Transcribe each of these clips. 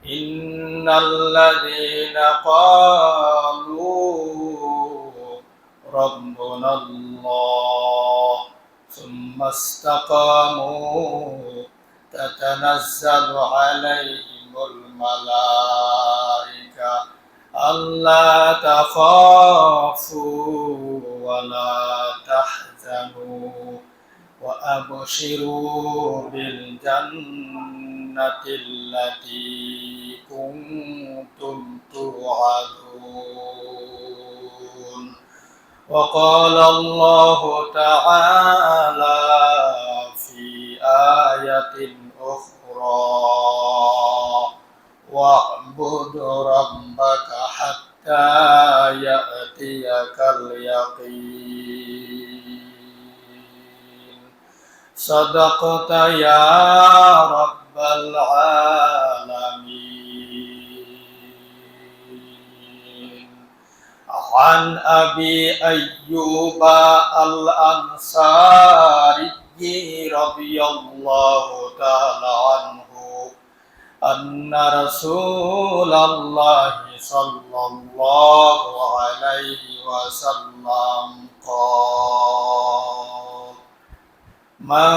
إن الذين قالوا ربنا الله ثم استقاموا تتنزل عليهم الملائكة ألا تخافوا ولا تحزنوا وأبشروا بالجنة التي كنتم توعدون. وقال الله تعالى في آية أخرى: واعبد ربك حتى يأتيك اليقين. صدقت يا رب العالمين. عن أبي أيوب الأنصاري رضي الله تعالى عنه أن رسول الله صلى الله عليه وسلم قال: من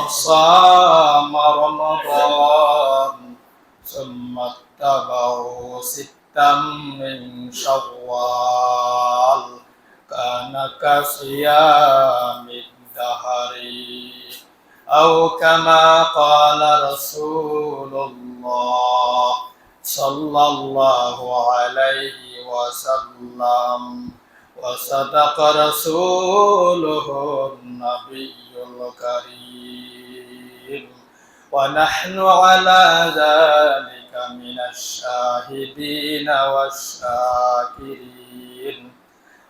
صام رمضان ثم اتبعه ستا من شوال كان كصيام الدهر أو كما قال رسول الله صلى الله عليه وسلم. وصدق رسوله النبي الكريم، ونحن على ذلك من الشاهدين والشاكرين،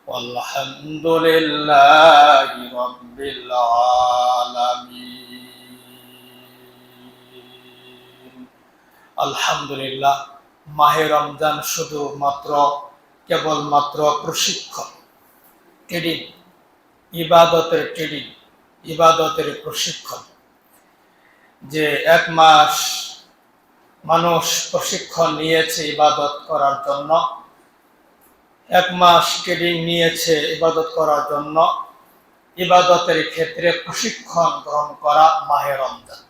والحمد لله رب العالمين। আলহামদুলিল্লাহ, মাহে রমজান শুধুমাত্র কেবলমাত্র প্রশিক্ষণ, ট্রেনিং, ইবাদতের প্রশিক্ষণ। যে এক মাস মানুষ প্রশিক্ষণ নিয়েছে ইবাদত করার জন্য, এক মাস ট্রেনিং নিয়েছে ইবাদত করার জন্য, ইবাদতের ক্ষেত্রে প্রশিক্ষণ গ্রহণ করা মাহে রমজান।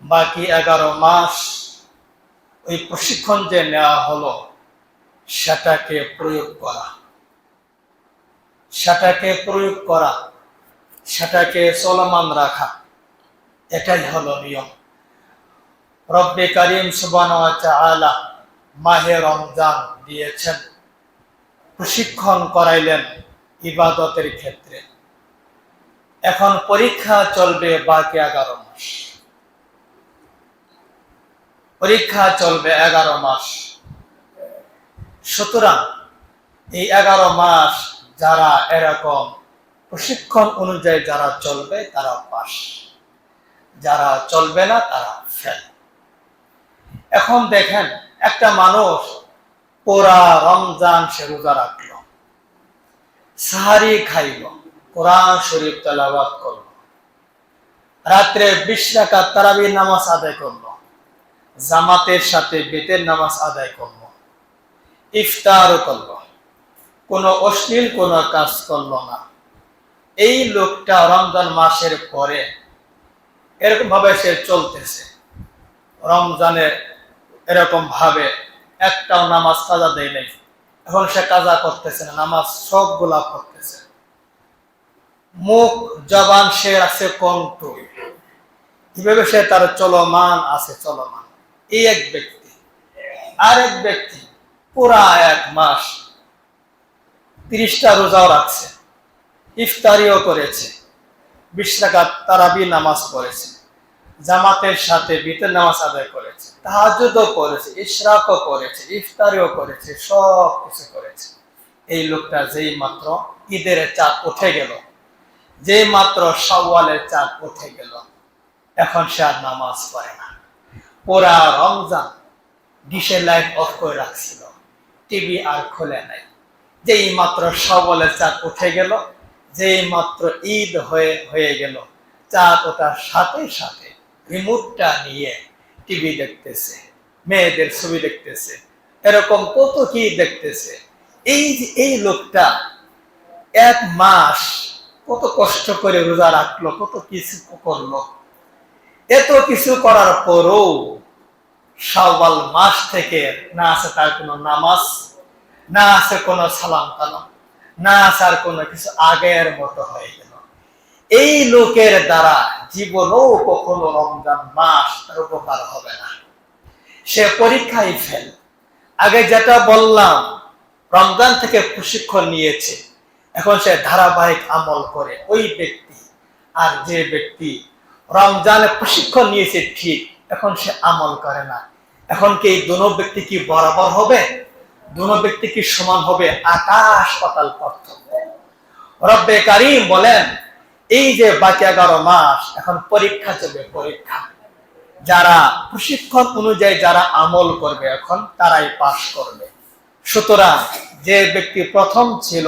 বাকি 11 মাস ওই প্রশিক্ষণ যে নেওয়া হলো সেটাকে প্রয়োগ করা, সেটাকে চলমান রাখা, এটাই হলো নিয়ম। রব্বে কারীম সুবহানাহু ওয়া তাআলা মাহে রমজান দিয়েছেন, প্রশিক্ষণ করাইলেন ইবাদতের ক্ষেত্রে। এখন পরীক্ষা চলবে বাকি 11 মাস, পরীক্ষা চলবে 11 মাস। সুতরাং এই 11 মাস যারা এরকম প্রশিক্ষণ অনুযায়ী যারা চলবে তারা পাস, যারা চলবে না তারা ফেল। এখন দেখেন, একটা মানুষ পুরা রমজান সে রোজা রাখলো, সাহারি খাইল, কোরআন শরীফ তেলাওয়াত করল, রাত্রে 20 রাকাত তারাবির নামাজ আদায় করলো, জামাতের সাথে বেতের নামাজ আদায় করলো, ইফতারও করলো, কোনো অশ্লীল কোনো কাজ করলো না। এই লোকটা রমজান মাসের পরে এরকম ভাবে সে চলতেছে, রমজানে এরকম ভাবে একটাও নামাজ কাজা দেয় নাই, এখন সে কাজা করতেছে না, নামাজ সবগুলা করতেছে, মুখ জবান সে আছে কন্ট্রোল, কিভাবে সে তার চলমান আছে। এই এক ব্যক্তি। আরেক ব্যক্তি পুরা 1 মাস 30টা রোজাও রাখছে, ইফতারিও করেছে, 20 রাকাত তারাবি নামাজ পড়েছে, জামাতের সাথে বিতের নামাজ আদায় করেছে, তাহাজ্জুদও করেছে, ইশরাকও করেছে, ইফতারিও করেছে, সব কিছু করেছে। এই লোকটা যেই মাত্র ঈদের চাঁদ উঠে গেল, যেই মাত্র শাওয়ালের চাঁদ উঠে গেল, এখন সে আর নামাজ পড়ে না। পুরা রমজান ডিশের লাইট অফ করে রাখছিল, টিভি আর খোলে নাই। যেই মাত্র শাওয়ালের চাঁদ উঠে গেল, যেই মাত্র ঈদ হয়ে গেল, চাঁদ ওঠার সাথে সাথে রিমোটটা নিয়ে টিভি দেখতেছে, মেয়েদের ছবি দেখতেছে, এরকম কত কি দেখতেছে। এই যে এই লোকটা 1 মাস কত কষ্ট করে রোজা রাখলো, কত কিছু করলো, এত কিছু করার পরও শাওয়াল মাস থেকে না আছে তার কোনো নামাজ, না আছে কোনো সালাম কালাম, না আছে আর কোনো কিছু, আগের মতো হয়ে গেল। এই লোকের দ্বারা জীবনও কখনো রমজান মাস তার উপকার হবে না, সে পরীক্ষায় ফেল। আগে যেটা বললাম, রমজান থেকে প্রশিক্ষণ নিয়েছে, এখন সে ধারাবাহিক আমল করে ওই ব্যক্তি। আর যে ব্যক্তি রমজানে প্রশিক্ষণ নিয়েছে ঠিক, এখন সে আমল করে না, এখন কি এই দুনো ব্যক্তি কি বরাবর হবে? দুনো ব্যক্তি কি সমান হবে? আকাশ পাতাল পার্থক্য। রব্বে কারীম বলেন, এই যে বাকি 11 মাস এখন পরীক্ষা চলবে, পরীক্ষা। যারা প্রশিক্ষণ অনুযায়ী যারা আমল করবে এখন তারাই পাস করবে। সুতরাং যে ব্যক্তি প্রথম ছিল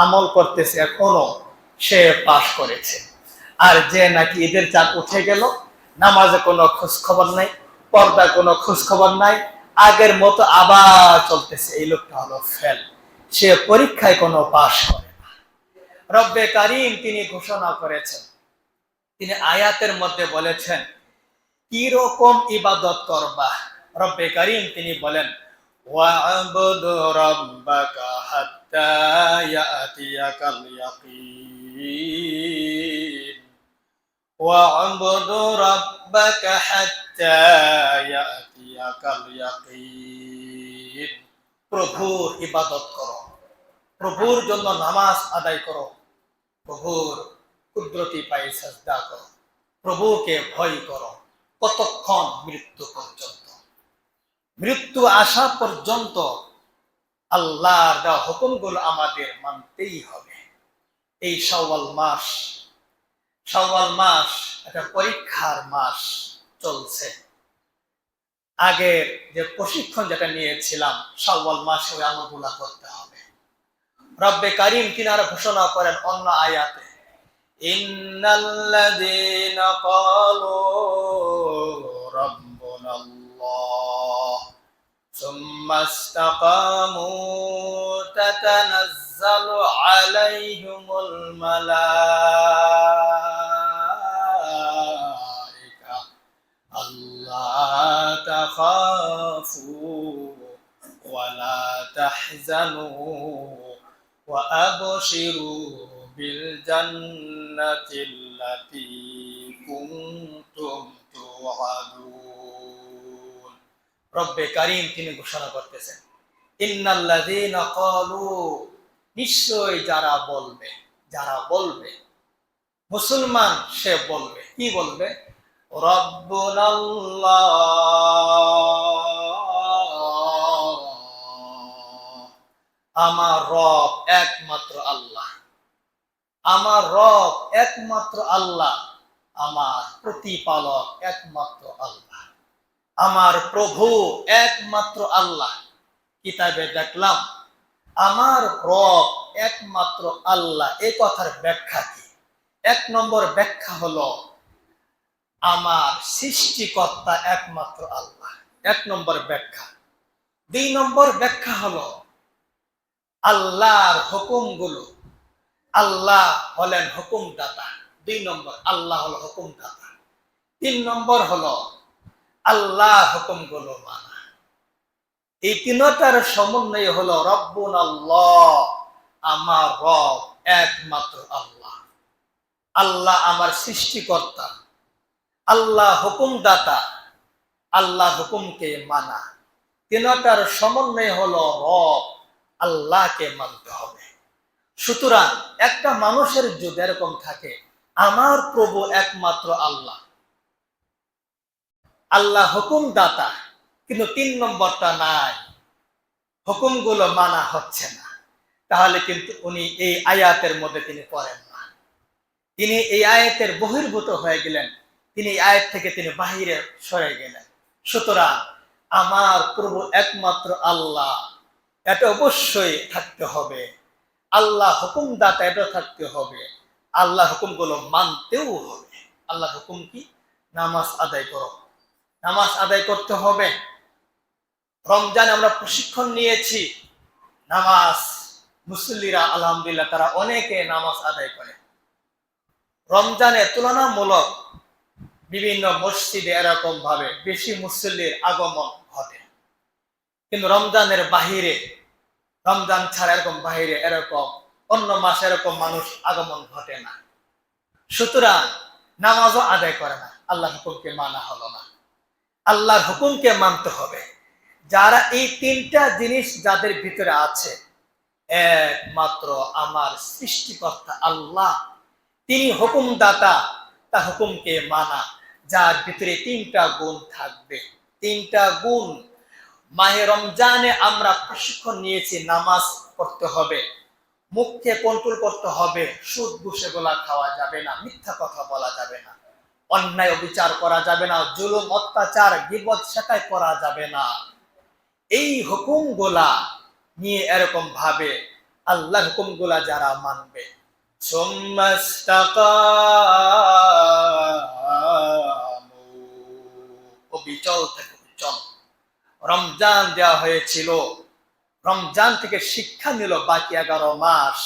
আমল করতেছে এখনো, সে পাস করেছে। আর যে নাকি ঈদের চাঁদ উঠে গেল, নামাজে কোনো খোঁজ খবর নাই, পর্দা কোনো খোঁজ খবর নাই, আগের মতো আবার চলতেছে, এই লোকটা হলো ফেল, সে পরীক্ষায় কোনো পাস করে না। রব্বে কারীম তিনি ঘোষণা করেছেন, তিনি আয়াতের মধ্যে বলেছেন কি রকম ইবাদত করবা। রব্বে কারীম তিনি বলেন, ওয়া'বুদু রাব্বাকা হাত্তা ইয়াতিয়াকাল ইয়াকিন, ওয়া'বুদু রাব্বাকা হাত্তা ইয়াতিয়াকাল ইয়াকিন। প্রভুর ইবাদত করো, প্রভুর জন্য নামাজ আদায় করো, প্রভুর কুদরতি পায়ে সাজদা করো, প্রভুকে ভয় করো। কতক্ষণ? মৃত্যু পর্যন্ত। মৃত্যু আসা পর্যন্ত আল্লাহর দেওয়া হুকুমগুলো আমাদের মানতেই হবে। এই শাওয়াল মাস একটা পরীক্ষার মাস চলছে। আগে যে প্রশিক্ষণ যেটা নিয়েছিলাম, শাওয়াল মাসে ওই আমলগুলা করতে হবে। রব্বে কারীম তিনি আর ঘোষণা করেন অন্য আয়াতে, ইন্নাল্লাযীনা ক্বালু রাব্বুনাল্লাহ সুম্মা ইসতাকামু তাতানাজ্জালু আলাইহিমুল মালায়েকা আল্লা তাখাফু ওয়া লা তাহজানু ওয়া আবশিরু বিল জান্নাতিল্লাতী কুনতুম তুআদুন। রব্বে কারীম তিনি ঘোষণা করতেছেন, ইন্নাল্লাযীনা ক্বালু, নিশ্চয় যারা বলবে, মুসলমান সে বলবে, কি বলবে? রব্বুনাল্লাহ, আমার রব একমাত্র আল্লাহ, আমার রব একমাত্র আল্লাহ, আমার প্রতিপালক একমাত্র আল্লাহ, আমার প্রভু একমাত্র আল্লাহ। কিতাবে দেখলাম আমার রব একমাত্র আল্লাহ, এই কথার ব্যাখ্যা কি? 1 নম্বর ব্যাখ্যা হলো আমার সৃষ্টিকর্তা একমাত্র আল্লাহ, 1 নম্বর ব্যাখ্যা। 2 নম্বর ব্যাখ্যা হলো আল্লাহর হুকুমগুলো, আল্লাহ হলেন হুকুমদাতা। 2 নম্বর, আল্লাহ হলো হুকুমদাতা। 3 নম্বর হলো আল্লাহর হুকুমগুলো মানা। এই তিনটার সমন্বয় হলো রব্বুনাল্লাহ, আমার রব একমাত্র আল্লাহ। আল্লাহ আমার সৃষ্টিকর্তা, আল্লাহ হুকুমদাতা, আল্লাহ হুকুমকে মানা। তিনটার সমন্বয় হলো রব, আল্লাহকে মানতে হবে। সুতরাং একটা মানুষের যদি এরকম থাকে, আমার প্রভু একমাত্র আল্লাহ, আল্লাহ হুকুমদাতা, কিন্তু 3 নম্বরটা নাই, হুকুমগুলো মানা হচ্ছে না, তাহলে কিন্তু উনি এই আয়াতের মধ্যে তিনি পড়েন না, তিনি এই আয়াতের বহির্ভূত হয়ে গেলেন, তিনি এই আয়াত থেকে তিনি বাহিরে সরে গেলেন। সুতরাং আমার প্রভু একমাত্র আল্লাহ, এটা অবশ্যই থাকতে হবে। আল্লাহ হুকুমদাতা, এটা থাকতে হবে। আল্লাহ হুকুমগুলো মানতেও হবে। আল্লাহ হুকুম কি? নামাজ আদায় করো, নামাজ আদায় করতে হবে। রমজানে আমরা প্রশিক্ষণ নিয়েছি নামাজ, মুসল্লিরা আলহামদুলিল্লাহ তারা অনেকে নামাজ আদায় করে। রমজানে তুলনামূলক বিভিন্ন মসজিদে এরকম ভাবে বেশি মুসল্লির আগমন ঘটে, কিন্তু রমজানের বাহিরে, রমজান ছাড়া এরকম বাহিরে এরকম অন্য মাসে এরকম মানুষ আগমন ঘটে না। সুতরাং নামাজও আদায় করে না, আল্লাহর হুকুমকে মানা হলো না। আল্লাহর হুকুমকে মানতে হবে। যারা এই তিনটা জিনিস যাদের ভিতরে আছে, একমাত্র আমার সৃষ্টিকর্তা আল্লাহ, তিনি হুকুমদাতা, তার হুকুমকে মানা, যার ভিতরে তিনটা গুণ থাকবে। তিনটা গুণ মাহে রমজানে আমরা প্রশিক্ষণ নিয়েছি। নামাজ পড়তে হবে, মুখকে কন্ট্রোল করতে হবে, সুদ ঘুষ এগুলা খাওয়া যাবে না, মিথ্যা কথা বলা যাবে না, অন্যায় অবিচার করা যাবে না, জুলুম অত্যাচার গীবত শেখায় করা যাবে না। এই হুকুমগুলা নিয়ে এরকম ভাবে আল্লাহর হুকুমগুলা যারা মানবে, অবিচল থেকে অবিচল। রমজান দেওয়া হয়েছিল, রমজান থেকে শিক্ষা নিল বাকি 11 মাস,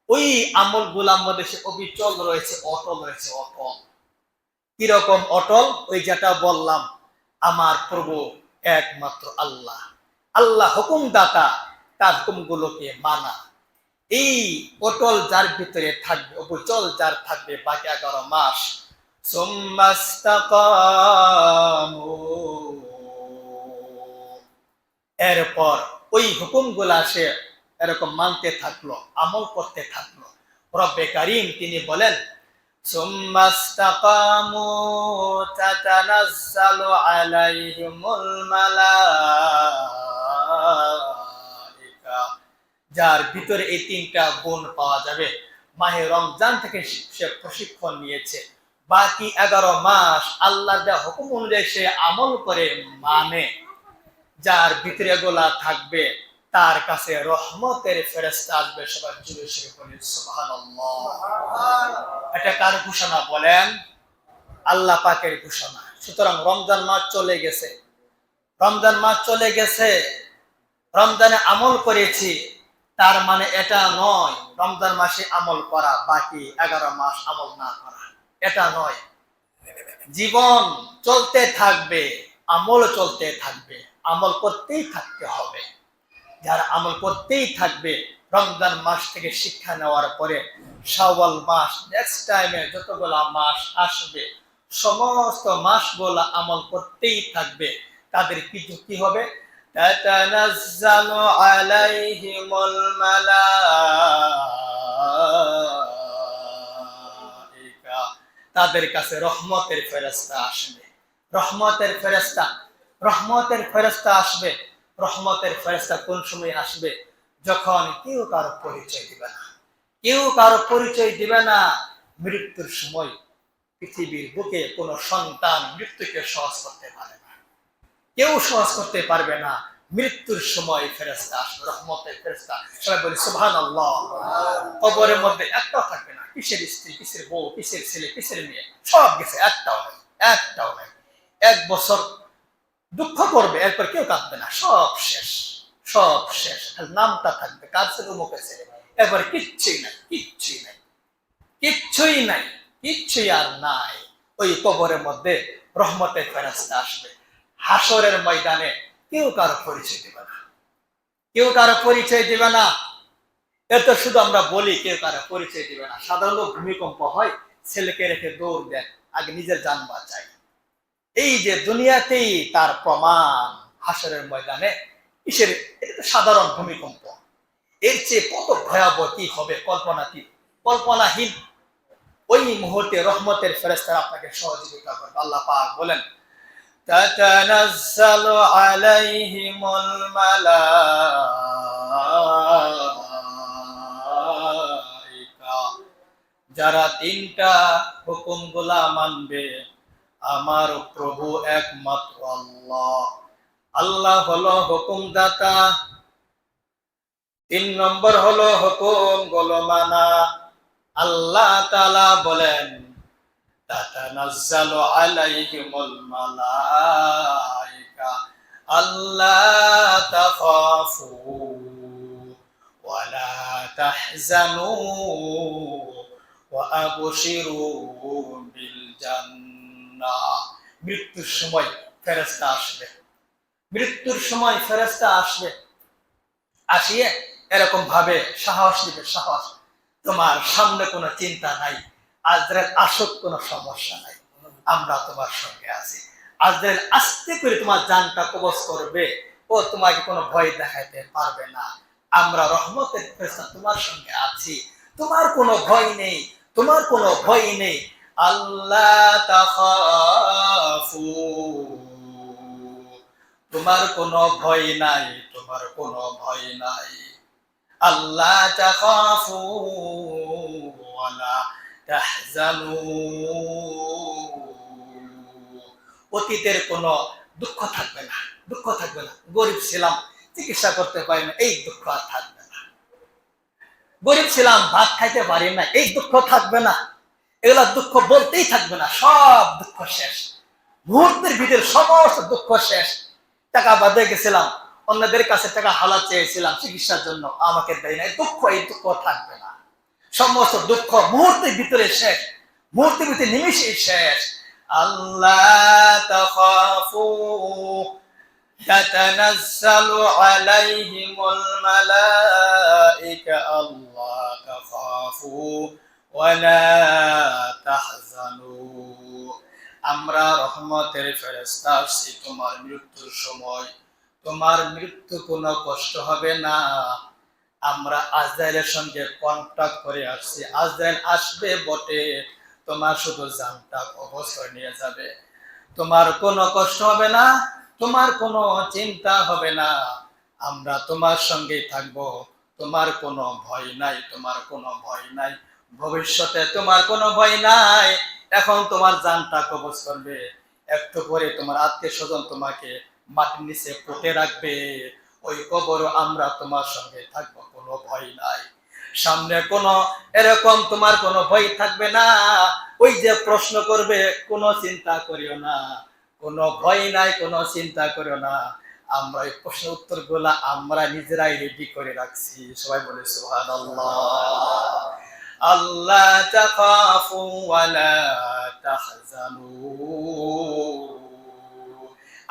ওই আমল গুলার মধ্যে সে অবিচল রয়েছে, অটল রয়েছে। অটল কিরকম অটল? ওই যেটা বললাম, আমার প্রভু একমাত্র আল্লাহ, আল্লাহ হুকুমদাতা, তার হুকুমগুলোকে মানা। এই অটল যার ভিতরে থাকবে, অবিচল যার থাকবে বাকি 11 মাস, এরপর ওই হুকুমগুলা সে এরকম মানতে থাকলো, আমল করতে থাকলো। রব্বে কারীম তিনি বলেন, সুম্মাস্তাকামু তাতানাজ্জালু আলাইহিমুল মালাইকা। যার ভিতরে এই তিনটা গুণ পাওয়া যাবে, মাহে রমজান থেকে সে প্রশিক্ষণ নিয়েছে, বাকি 11 মাস আল্লাহর দেওয়া হুকুম অনুযায়ী সে আমল করে মানে, যার ভিতরে এগুলা থাকবে, তার কাছে রহমতের ফেরেশতা আসবে। সবাই জুড়ে সে বলেন সুবহানাল্লাহ। এটা কার ঘোষণা বলেন? আল্লাহ পাকের ঘোষণা। সুতরাং রমজান মাস চলে গেছে, রমজান মাস চলে গেছে, রমজানে আমল করেছি, তার মানে এটা নয় রমজান মাসে আমল করা, বাকি 11 মাস আমল না করা, এটা নয়। জীবন চলতে থাকবে, আমল চলতে থাকবে, আমল করতেই থাকতে হবে। যারা আমল করতেই থাকবে, রমজান মাস থেকে শিক্ষা নেওয়ার পরে শাওয়াল মাস, নেক্সট টাইমে যতগুলা মাস আসবে, সমস্ত মাসগুলা আমল করতেই থাকবে। তাদের কি হবে? তাতানাজ্জালু আলাইহিমুল মালাইকা। তাদের কাছে রহমতের ফেরেশতা আসবে, রহমতের ফেরেশতা, রহমতের ফেরেশতা আসবে। রহমতের ফেরেশতা কোন সময় আসবে? যখন কেউ কারো পরিচয় দিবে না, কেউ কারো পরিচয় দিবে না। মৃত্যুর সময় পৃথিবীর বুকে কোন সন্তান মৃত্যুকে সহজ করতে পারে না, কেউ সহজ করতে পারবে না। মৃত্যুর সময় ফেরেশতা আসবে, রহমতের ফেরেশতা। সবাই বলি সুবহানাল্লাহ। কবরের মধ্যে একটাও থাকবে না, কিসের স্ত্রী, কিসের বউ, কিসের ছেলে, কিসের মেয়ে, সব গেছে, একটাও নাই, একটাও নাই। 1 বছর দুঃখ করবে, এরপর কেউ কাঁদবে না, সব শেষ, সব শেষ। নামটা থাকবে কার ছেলে, মুখে ছেলে, এরপর কিচ্ছুই নাই, কিচ্ছুই নাই, কিচ্ছুই নাই, কিচ্ছুই আর নাই। ওই কবরের মধ্যে রহমতের ফেরেশতা আসবে। হাসরের ময়দানে কেউ কারো পরিচয় দিবে না, কেউ কারো পরিচয় দিবে না। এত শুধু আমরা বলি কেউ কারো পরিচয় দিবে না। সাধারণত ভূমিকম্প হয়, ছেলেকে রেখে দৌড় দেয়, আগে নিজের জান বাঁচায়। এই যে দুনিয়াতেই তার প্রমাণ, হাসরের ময়দানে কিসের? এটা তো সাধারণ ভূমিকম্প, এর চেয়ে কত ভয়াবহ কি হবে কল্পনাহীন। ওই মুহূর্তে রহমতের ফেরেশতারা আপনাকে সহযোগিতা করবে। আল্লাহ পাক বলেন, তাতানাজ্জালু আলাইহিমুল মালাইকা। যারা তিনটা হুকুমগুলা মানবে, আমার প্রভু একমাত্র আল্লাহ, আল্লাহ হলো হুকুমদাতা। 3 নম্বর হলো হুকুমগুলো মানা। আল্লাহ তাআলা বলেন, তাতানাজ্জালু আলাইহিমুল মালাইকা। আল্লাহ তাখাফু ওয়ালা তাহজানু ওয়া আবশিরু বিল জান্নাহ। মৃত্যুর সময় ফেরেশতা আসবে, মৃত্যুর সময় ফেরেশতা আসবে, আসিয়ে এরকম ভাবে সাহস দিবে, সাহস, তোমার সামনে কোনো চিন্তা নাই, আজরাইল আসুক, কোনো সমস্যা নাই, আমরা তোমার সঙ্গে আছি। আজরাইল আস্তে করে তোমার জানটা কবজ করবে, ও তোমাকে কোনো ভয় দেখাইতে পারবে না, আমরা রহমতের ফেরেশতা তোমার সঙ্গে আছি, তোমার কোনো ভয় নেই, তোমার কোনো ভয় নেই। আল্লাহ তাখাফু, তোমার কোনো ভয় নাই, তোমার কোনো ভয় নাই। আল্লাহ তাখাফু ওয়ালা তাহজানু, অতীতের কোনো দুঃখ থাকবে না, দুঃখ থাকবে না। গরিব ছিলাম, চিকিৎসা করতে পারি না, এই দুঃখ আর থাকবে না। গরিব ছিলাম, ভাত খাইতে পারি না, এই দুঃখ থাকবে না। এগুলা দুঃখ বলতেই থাকবে না, সব দুঃখ শেষ, মুহূর্তের ভিতরে সমস্ত দুঃখ শেষ। টাকা বাদে গেছিলাম, অন্যদের কাছে টাকা হালাত চেয়েছিলাম চিকিৎসার জন্য, আমাকে দেয় না, এই দুঃখ থাকবে না। সমস্ত দুঃখ মুহূর্তের ভিতরে শেষ, মুহূর্তের ভিতরে নিমিষে শেষ। আল্লাহ তাখাফু তাতানাজ্জালু আলাইহিমুল মালাইকা আল্লাহ তাখাফু ওয়ালা তাহজানু, আমরা রহমতের ফেরেশতা আসছি তোমার মৃত্যুর সময়, তোমার মৃত্যু কোনো কষ্ট হবে না। আমরা আজরাইলের সঙ্গে কন্টাক্ট করে আসছি, আজরাইল আসবে বটে, তোমার শুধু জানটা কবজ করে নিয়ে যাবে, তোমার কোনো কষ্ট হবে না, তোমার কোনো চিন্তা হবে না, আমরা তোমার সঙ্গেই থাকবো, তোমার কোনো ভয় নাই, তোমার কোনো ভয় নাই, ভবিষ্যতে তোমার কোনো ভয় নাই। এখন তোমার জানটা কবজ করবে, একটু পরে তোমার আত্মীয় স্বজন তোমাকে মাটির নিচে পুঁতে রাখবে, ওই কবরও আমরা তোমার সঙ্গে থাকবো, কোনো ভয় নাই। সামনে কোনো এরকম তোমার কোনো ভয় থাকবে না, ওই যে প্রশ্ন করবে, কোনো চিন্তা করিও না, কোনো ভয় নাই, কোনো চিন্তা করিও না, আমরা এই প্রশ্ন উত্তর গুলা আমরা নিজেরাই রেডি করে রাখছি। সবাই বলে সুবহানাল্লাহ। আল্লাহ তাখাফু ওয়ালা তাহজানু,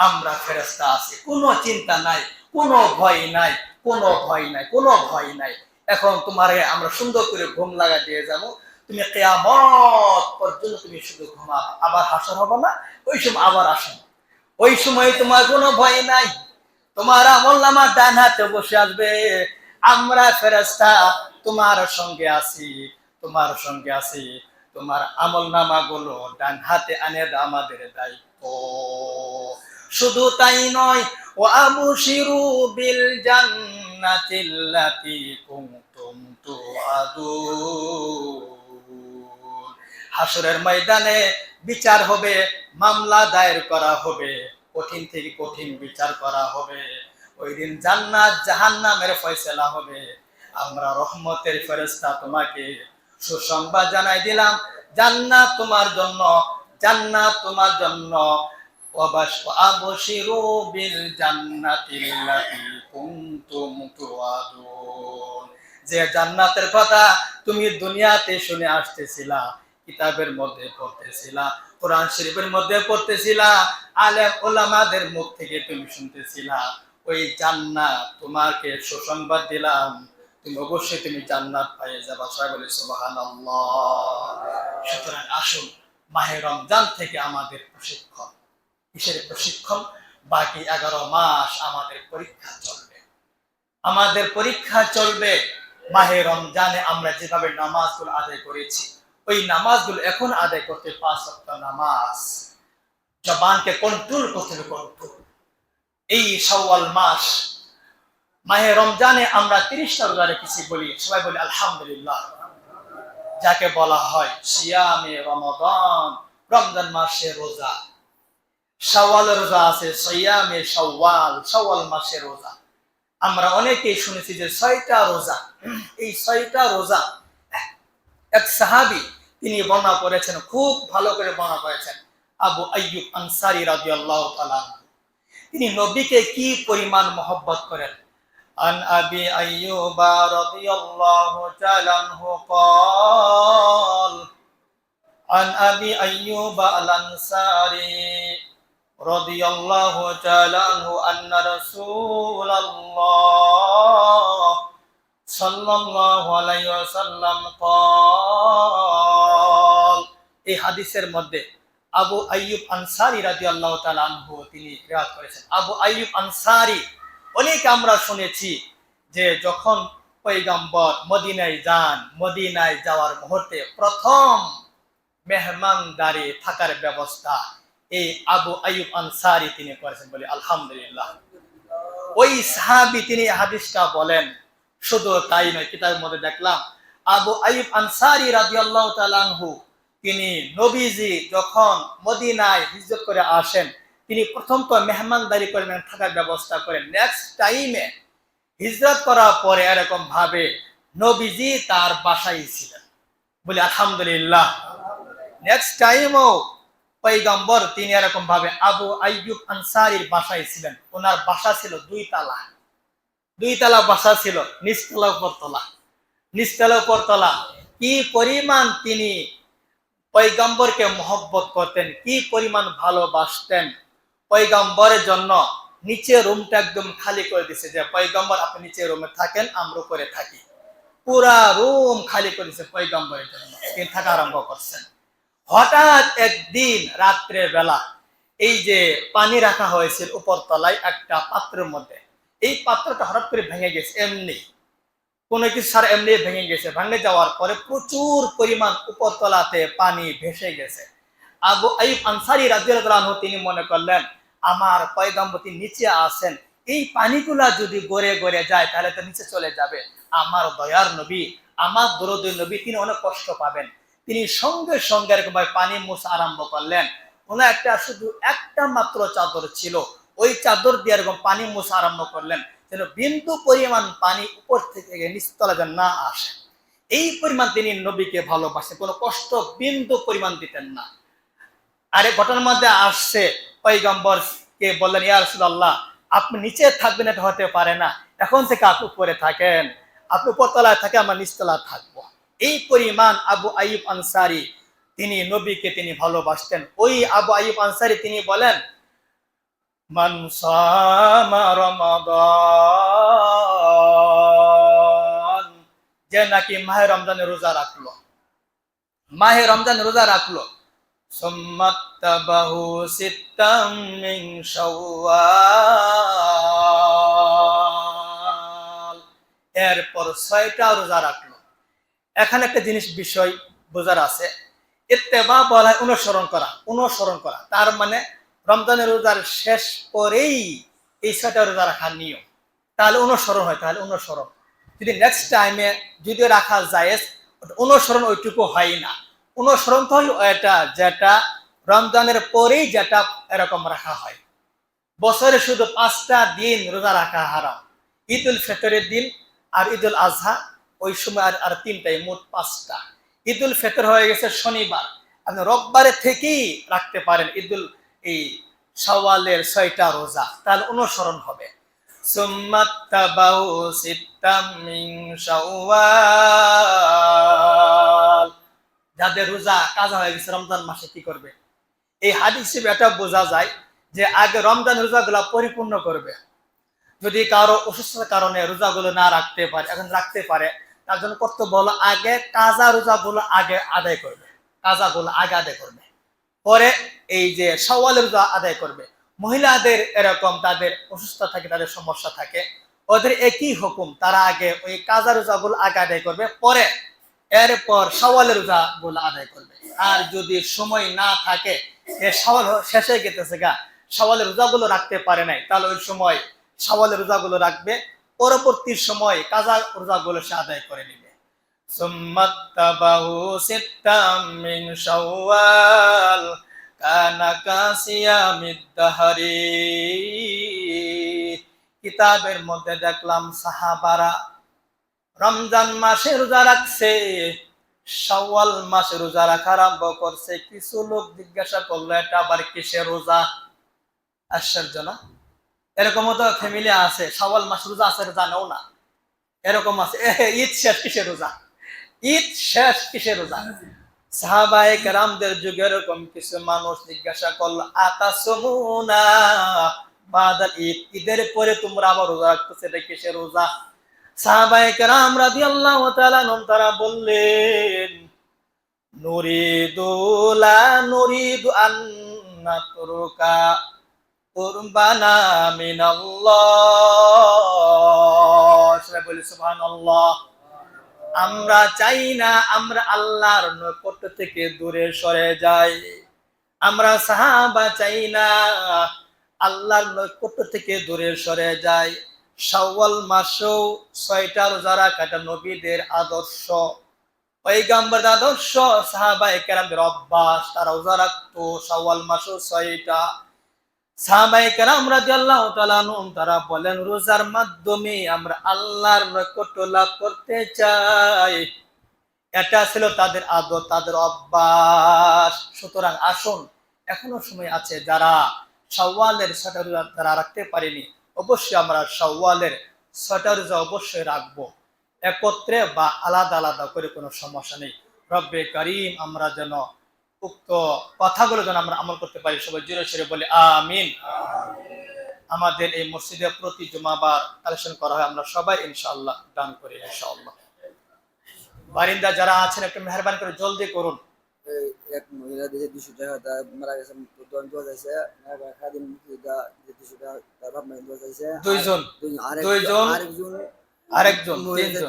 আমরা ফেরেশতা আছি, কোনো চিন্তা নাই, কোনো ভয় নাই, কোনো ভয় নাই, কোনো ভয় নাই। এখন তোমারে আমরা সুন্দর করে ঘুম লাগা দিয়ে যাবো, তুমি কিয়ামত পর্যন্ত তুমি শুধু ঘুমাবা, আবার হাসর হবে না, ওই সময় আবার আসবে, ওই সময় তোমার কোনো ভয় নাই। তোমার আমলনামা ডান হাতে বসে আসবে, আমরা ফেরেশতা তোমার সঙ্গে আছি, তোমার সঙ্গে আছি, তোমার আমলনামা গুলো ডান হাতে আনে আমাদের দায়িত্ব। শুধু তাই নয়, ওয়া আবশিরু বিল জান্নাতিল্লাতী কুনতুম তুআদুন, হাসরের ময়দানে বিচার হবে, মামলা দায়ের করা হবে, কঠিন থেকে কঠিন বিচার করা হবে, ওই দিন জান্নাত জাহান্নামের ফয়সালা হবে। আমরা রহমতের ফেরেশতা তোমাকে সুসংবাদ জানাই দিলাম, জান্নাত তোমার জন্য, জান্নাত তোমার জন্য। ওয়াবাশিরু বিল জান্নাতিল্লাতী কুনতুম তুআদুন, যে জান্নাতের কথা তুমি দুনিয়াতে শুনে আসতেছিলা, কিতাবের মধ্যে পড়তেছিলা, কোরআন শরীফের মধ্যে পড়তেছিলা, আলেম ওলামাদের মুখ থেকে তুমি শুনতেছিলা, ওই জান্নাত তোমাকে সুসংবাদ দিলাম, তুমি অবশ্যই তুমি জান্নাত পেয়ে যাবা। সবাই বলে সুবহানাল্লাহ। সুতরাং আসুন, মাহে রমজান থেকে আমাদের প্রশিক্ষণ, কিসের প্রশিক্ষণ? বাকি 11 মাস আমাদের পরীক্ষা চলবে, আমাদের পরীক্ষা চলবে। মাহে রমজানে আমরা যেভাবে নামাজগুলো আদায় করেছি, ওই নামাজগুলো এখন আদায় করতে, 5 ওয়াক্ত নামাজ, জবানকে কন্ট্রোল করতে হবে, কন্ট্রোল। এই শাওয়াল মাস, মাহে রমজানে আমরা 30টা রোজা রেখেছি, বলি সবাই বলি আলহামদুলিল্লাহ, যাকে বলা হয় সিয়ামে রমাদান, রমজান মাসে রোজা। শাওয়াল রোজা আছে, সিয়ামে শাওয়াল, শাওয়াল মাসে রোজা। আমরা অনেকেই শুনেছি যে 6টা রোজা, এই 6টা রোজা এক সাহাবী তিনি বর্ণনা করেছেন, খুব ভালো করে বর্ণনা করেছেন, আবু আইয়ুব আনসারী রাদিয়াল্লাহু তাআলা। তিনি নবীকে কি পরিমাণ মহব্বত করেন। আন আবি আইয়ুবা রাদিয়াল্লাহু তাআলা আনহু قال عن أبي أيوب الأنصاري رضي الله تعالى عنه أن رسول الله صلى الله عليه وسلم قال এই হাদিসের মধ্যে আবু আইয়ুব আনসারী রাদিয়াল্লাহু তাআলা আনহু তিনি রিওয়ায়াত করেছেন। আবু আইয়ুব আনসারী অনেক আমরা শুনেছি যে যখন পয়গম্বর মদিনায় যান, মদিনায় যাওয়ার মুহূর্তে প্রথম মেহমানদারি থাকার ব্যবস্থা এই আবু আইয়ুব আনসারী তিনি করেছেন, বলি আলহামদুলিল্লাহ। ওই সাহাবী তিনি হাদিসটা বলেন। শুধু তাই নয়, কিতাবের মধ্যে দেখলাম আবু আইয়ুব আনসারী রাদিয়াল্লাহু তাআলা আনহু তিনি নবীজি যখন মদিনায় হিজরত করে আসেন, তিনি প্রথম তো মেহমানদারি করেন, থাকার ব্যবস্থা করেন। নেক্সট টাইমে হিজরত করার পরে এরকম ভাবে নবীজি তার বাসায় ছিলেন, বলি আলহামদুলিল্লাহ। নেক্সট টাইমও পয়গম্বর তিনি এরকম ভাবে আবু আইয়ুব আনসারীর বাসায় ছিলেন। ওনার বাসা ছিল দুই তালা বাসা ছিল, নিচতলা উপরতলা, নিচতলা উপরতলা। কি পরিমাণ তিনি পয়গম্বরকে মহব্বত করতেন, কি পরিমাণ ভালোবাসতেন। পয়গম্বরের জন্য নিচে রুমটা একদম খালি করে দিছে, যে পয়গম্বর আপনি নিচে রুমে থাকেন, আমরা উপরে থাকি। পুরা রুম খালি করে দিছে পয়গম্বরের জন্য, তিনি থাকা আরম্ভ করছেন। হঠাৎ একদিন রাত্রে বেলা এই যে পানি রাখা হয়েছিল উপরতলায় একটা পাত্রের মধ্যে, এই পাত্রটা হঠাৎ করে ভেঙে গেছে, এমনি কোনো কিছু সার এমনি ভেঙে গেছে। ভেঙে যাওয়ার পরে প্রচুর পরিমাণ উপরতলাতে পানি ভেসে গেছে। আবু আইয়ুব আনসারী রাদিয়াল্লাহু আনহু তিনি মনে করলেন আমার পয়গম্বর নিচে আছেন, এই পানিগুলা যদি গড়ে গড়ে যায় তাহলে তো নিচে চলে যাবে। আমার দয়ার নবী, আমার দরদী নবী, তিনি অনেক কষ্ট পাবেন। তিনি সঙ্গে সঙ্গে এরকম পানি মোছা আরম্ভ করলেন। ওনার শুধু একটা মাত্র চাদর ছিল, ওই চাদর দিয়ে এরকম পানি মোছা আরম্ভ করলেন, যেন বিন্দু পরিমাণ পানি উপর থেকে নিচতলা যেন না আসে। এই পরিমাণ তিনি নবীকে ভালোবাসেন, কোনো কষ্ট বিন্দু পরিমাণ দিতেন না। আরে ঘটনার মধ্যে আসছে, পয়গম্বরকে বললেন ইয়া রাসূলুল্লাহ আপনি নিচে থাকবেন, এটা হতে পারে না, এখন থেকে আপনি উপরে থাকেন, আপনি উপরতলায় থাকে, আমরা নিচতলায় থাকবো। এই পরিমাণ আবু আইয়ুব আনসারী তিনি নবীকে তিনি ভালোবাসতেন। ওই আবু আইয়ুব আনসারী তিনি বলেন মান সামা রমাদান, যে নাকি মাহে রমজানের রোজা রাখলো, মাহে রমজান রোজা রাখলো, সুম্মাত্তাবাহু সিত্তাম মিন শাওয়াল, এরপর 6টা রোজা রাখলো। এখানে একটা জিনিস বিষয় বোঝার আছে, ইত্তেবা বলা হয় অনুসরণ করা, অনুসরণ করা। তার মানে রমজানের রোজার শেষ করেই এই 6টা রোজা রাখার নিয়ম, তাহলে অনুসরণ হয়। তাহলে অনুসরণ যদি নেক্সট টাইমে যদি রাখা যায়, অনুসরণ ওইটুকু হয় না। অনুসরণ তো হয় এটা যেটা রমজানের পরেই যেটা এরকম রাখা হয়। বছরে শুধু 5টা দিন রোজা রাখা হারাম, ঈদুল ফিতরের দিন আর ঈদুল আজহা, ওই সময় আর 3টাই, মোট 5টা। ঈদুল ফিতর হয়ে গেছে শনিবার, আপনি রোববারে থেকেই রাখতে পারেন ঈদুল এই শাওয়ালের 6টা রোজা, তাহলে অনুসরণ হবে। সুম্মাত্তাবাহু সিত্তাম মিন শাওয়াল, যাদের রোজা কাজা হয়ে গেছে রমজান মাসে কি করবে? এই হাদিস হিসেবে এটা বোঝা যায় যে আগে রমজান রোজাগুলো পরিপূর্ণ করবে। যদি কারো অসুস্থতার কারণে রোজাগুলো না রাখতে পারে, এখন রাখতে পারে, তার জন্য কর্তব্য হলো আগে কাজা রোজাগুলো আগে আদায় করবে, কাজাগুলো আগে আদায় করবে, পরে এই যে শাওয়ালের রোজা আদায় করবে। মহিলাদের এরকম তাদের অসুস্থতা থাকে, তাদের সমস্যা থাকে, ওদের একই হুকুম, তারা আগে ওই কাজা রোজাগুলো আগে আদায় করবে, পরে এরপর শাওয়ালের রোজাগুলো আদায় করবে। আর যদি সময় না থাকে, শাওয়াল শেষে গেতেছে গা, শাওয়ালের রোজাগুলো রাখতে পারে নাই, তাহলে ওই সময় শাওয়ালের রোজাগুলো রাখবে, পরবর্তী সময় কাজা রোজাগুলো সে আদায় করে নেবে। সুম্মাত্তাবাহু সিত্তাম মিন শাওয়াল কানা কাসিয়ামিদ দাহরি, কিতাবের মধ্যে দেখলাম সাহাবারা রমজান মাসে রোজা রাখছে, শাওয়াল মাসে রোজা রাখা আরম্ভ করছে। কিছু লোক জিজ্ঞাসা করলো এটা আবার কিসের রোজা? আশ্চর্য না? এরকমও তো ফ্যামিলি আছে শাওয়াল মাস রোজা আছে জানেও না, এরকম আছে ঈদ শেষ কিসের রোজা, ঈদ শেষ কিসের রোজা। সাহাবায়ে কেরামদের যুগে এরকম কিছু মানুষ জিজ্ঞাসা করলো আতাসমুনা বাদাল ঈদ, ঈদের পরে তোমরা আবার রোজা রাখতেছো, এটা কিসের রোজা? সাহাবায়ে কেরাম রাদিয়াল্লাহু তাআলা আনহুম তারা বললেন নুরিদু লা নুরিদু আন নাতরুকা কুরবানা মিনাল্লাহ। সবাই বলি সুবহানাল্লাহ। আমরা চাই না আমরা আল্লাহর নৈকট্য থেকে দূরে সরে যাই। আমরা সাহাবা চাই না আল্লাহর নৈকট্য থেকে দূরে সরে যাই। শাওয়াল মাসেও 6টা রোজা রাখাটা নবীদের আদর্শ, পয়গম্বরের আদর্শ, সাহাবায়ে কেরামদের অভ্যাস, তারা রোজা রাখতো শাওয়াল মাসেও 6টা। সাহাবায়ে কেরাম রাদিয়াল্লাহু তাআলা আনহুম তারা বলেন রোজার মাধ্যমে আমরা আল্লাহর নৈকট্য লাভ করতে চাই, এটা ছিল তাদের আদত, তাদের অভ্যাস। সুতরাং আসুন, এখনো সময় আছে, যারা শাওয়ালের 6টা রোজা যারা রাখতে পারেনি, অবশ্যই আমরা শাওয়ালের 6টা রোজা অবশ্যই রাখবো, একত্রে বা আলাদা আলাদা করে, কোনো সমস্যা নেই। রব্বে কারীম আমরা যেন উক্ত কথাগুলো যেন আমরা আমল করতে পারি, সবাই জোরে সোরে বলে আমিন। আমাদের এই মসজিদে প্রতি জুমাবার কালেকশন করা হয়, আমরা সবাই ইনশাআল্লাহ দান করি ইনশাআল্লাহ। বারিন্দা যারা আছেন একটু মেহরবানি করে জলদি করুন। এক মহিলা দেশে 200 টাকা তার মারা গেছে, দোয়া যাইছে খাদিম 200 টাকা তার বাপ মায়ের দোয়া যাইছে, দুইজন আরেকজন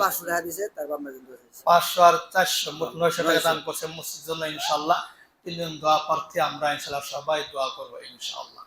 500 টাকা দিছে তার বাপ মায়ের দোয়া যাইছে, 500 আর 400 মোট 900 টাকা দান করছে মসজিদের জন্য ইনশাআল্লাহ। 3 জন দোয়া প্রার্থী আমরা ইনশাআল্লাহ সবাই দোয়া করবো ইনশাআল্লাহ।